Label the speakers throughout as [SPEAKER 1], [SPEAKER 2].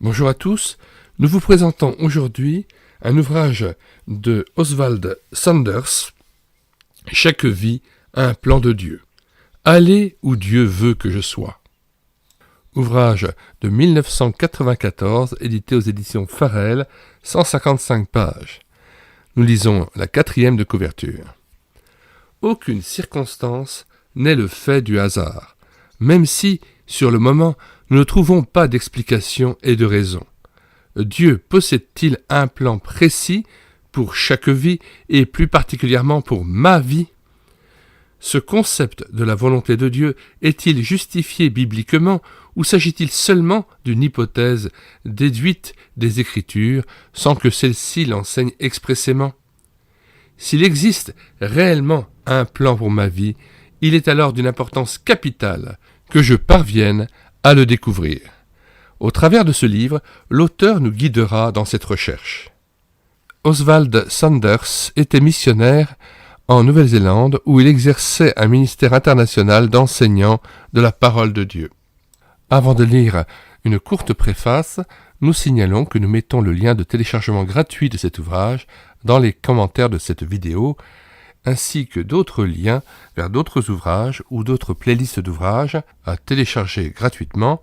[SPEAKER 1] Bonjour à tous, nous vous présentons aujourd'hui un ouvrage de Oswald Sanders, « Chaque vie a un plan de Dieu. Aller où Dieu veut que je sois ». Ouvrage de 1994, édité aux éditions Farel, 155 pages. Nous lisons la 4e de couverture. Aucune circonstance n'est le fait du hasard, même si, sur le moment, nous ne trouvons pas d'explication et de raison. Dieu possède-t-il un plan précis pour chaque vie et plus particulièrement pour ma vie ? Ce concept de la volonté de Dieu est-il justifié bibliquement ou s'agit-il seulement d'une hypothèse déduite des Écritures sans que celle-ci l'enseigne expressément ? S'il existe réellement un plan pour ma vie, il est alors d'une importance capitale que je parvienne à le découvrir. Au travers de ce livre, l'auteur nous guidera dans cette recherche. Oswald Sanders était missionnaire en Nouvelle-Zélande où il exerçait un ministère international d'enseignants de la parole de Dieu. Avant de lire une courte préface, nous signalons que nous mettons le lien de téléchargement gratuit de cet ouvrage dans les commentaires de cette vidéo, ainsi que d'autres liens vers d'autres ouvrages ou d'autres playlists d'ouvrages à télécharger gratuitement.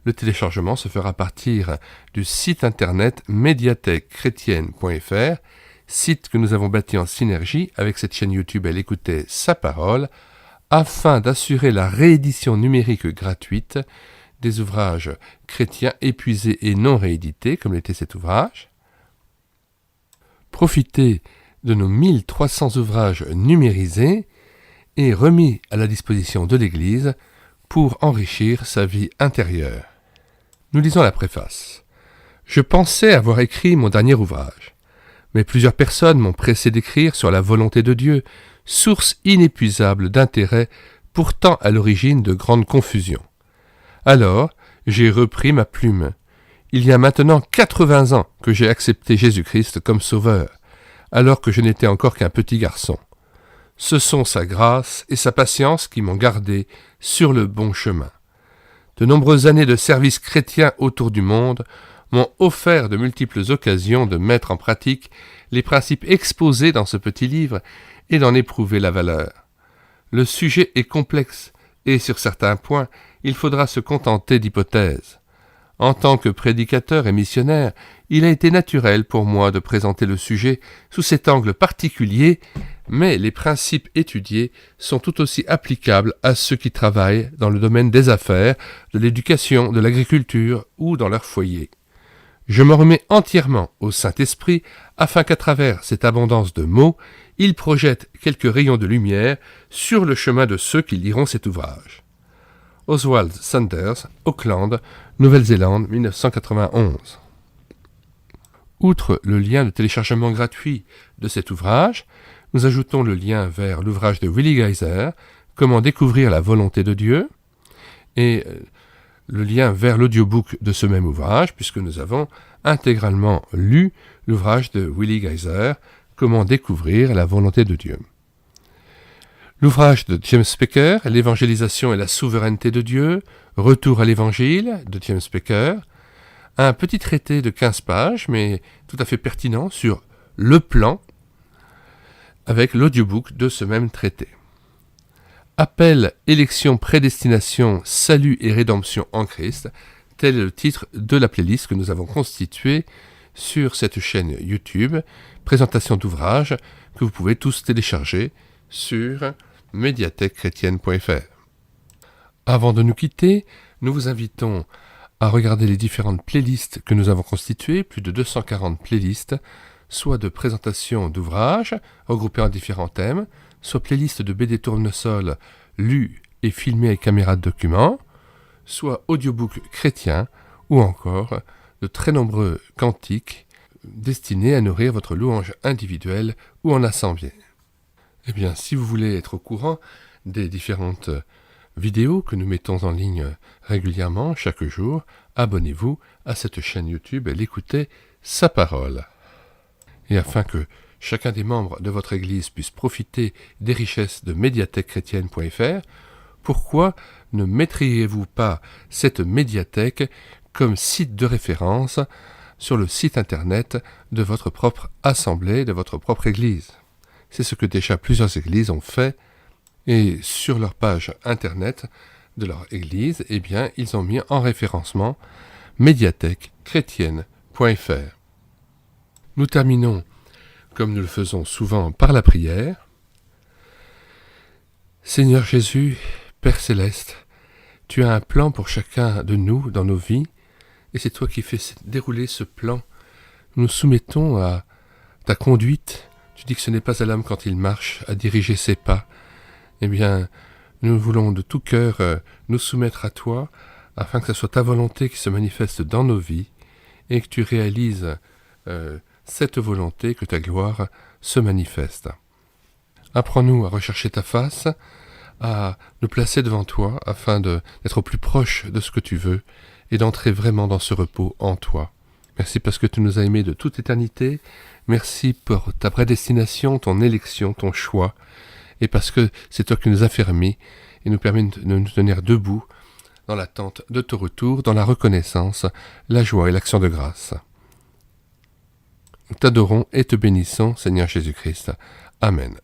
[SPEAKER 1] Le téléchargement se fera à partir du site internet médiathèquechrétienne.fr, site que nous avons bâti en synergie avec cette chaîne YouTube Elle écoutait sa parole, afin d'assurer la réédition numérique gratuite des ouvrages chrétiens épuisés et non réédités, comme l'était cet ouvrage. Profitez de nos 1300 ouvrages numérisés et remis à la disposition de l'Église pour enrichir sa vie intérieure. Nous lisons la préface. Je pensais avoir écrit mon dernier ouvrage, mais plusieurs personnes m'ont pressé d'écrire sur la volonté de Dieu, source inépuisable d'intérêt, pourtant à l'origine de grandes confusions. Alors, j'ai repris ma plume. Il y a maintenant 80 ans que j'ai accepté Jésus-Christ comme sauveur, alors que je n'étais encore qu'un petit garçon. Ce sont sa grâce et sa patience qui m'ont gardé sur le bon chemin. De nombreuses années de service chrétien autour du monde m'ont offert de multiples occasions de mettre en pratique les principes exposés dans ce petit livre et d'en éprouver la valeur. Le sujet est complexe et sur certains points, il faudra se contenter d'hypothèses. En tant que prédicateur et missionnaire, il a été naturel pour moi de présenter le sujet sous cet angle particulier, mais les principes étudiés sont tout aussi applicables à ceux qui travaillent dans le domaine des affaires, de l'éducation, de l'agriculture ou dans leur foyer. Je me remets entièrement au Saint-Esprit afin qu'à travers cette abondance de mots, il projette quelques rayons de lumière sur le chemin de ceux qui liront cet ouvrage. Oswald Sanders, Auckland, Nouvelle-Zélande, 1991. Outre le lien de téléchargement gratuit de cet ouvrage, nous ajoutons le lien vers l'ouvrage de Willi Geiser, Comment découvrir la volonté de Dieu, et le lien vers l'audiobook de ce même ouvrage, puisque nous avons intégralement lu l'ouvrage de Willi Geiser, Comment découvrir la volonté de Dieu. L'ouvrage de James Packer, L'évangélisation et la souveraineté de Dieu, Retour à l'évangile de James Packer, un petit traité de 15 pages, mais tout à fait pertinent sur le plan, avec l'audiobook de ce même traité. Appel, élection, prédestination, salut et rédemption en Christ, tel est le titre de la playlist que nous avons constituée sur cette chaîne YouTube, présentation d'ouvrages que vous pouvez tous télécharger sur médiathèquechrétienne.fr. Avant de nous quitter, nous vous invitons à regarder les différentes playlists que nous avons constituées, plus de 240 playlists, soit de présentations d'ouvrages regroupés en différents thèmes, soit playlists de BD tournesol lus et filmés avec caméra de document, soit audiobooks chrétiens, ou encore de très nombreux cantiques destinés à nourrir votre louange individuelle ou en assemblée. Eh bien, si vous voulez être au courant des différentes vidéos que nous mettons en ligne régulièrement, chaque jour, abonnez-vous à cette chaîne YouTube et l'écoutez sa parole. Et afin que chacun des membres de votre Église puisse profiter des richesses de médiathèquechrétienne.fr, pourquoi ne mettriez-vous pas cette médiathèque comme site de référence sur le site internet de votre propre assemblée, de votre propre église. C'est ce que déjà plusieurs églises ont fait, et sur leur page internet de leur église, eh bien, ils ont mis en référencement médiathèquechrétienne.fr. Nous terminons, comme nous le faisons souvent, par la prière. Seigneur Jésus, Père Céleste, tu as un plan pour chacun de nous dans nos vies, et c'est toi qui fais dérouler ce plan. Nous nous soumettons à ta conduite. Tu dis que ce n'est pas à l'homme quand il marche à diriger ses pas. Eh bien, nous voulons de tout cœur nous soumettre à toi, afin que ce soit ta volonté qui se manifeste dans nos vies, et que tu réalises cette volonté, que ta gloire se manifeste. Apprends-nous à rechercher ta face, à nous placer devant toi, afin d'être au plus proche de ce que tu veux, et d'entrer vraiment dans ce repos en toi. Merci parce que tu nous as aimés de toute éternité. Merci pour ta prédestination, ton élection, ton choix, et parce que c'est toi qui nous as fermés et nous permet de nous tenir debout dans l'attente de ton retour, dans la reconnaissance, la joie et l'action de grâce. Nous t'adorons et te bénissons, Seigneur Jésus-Christ. Amen.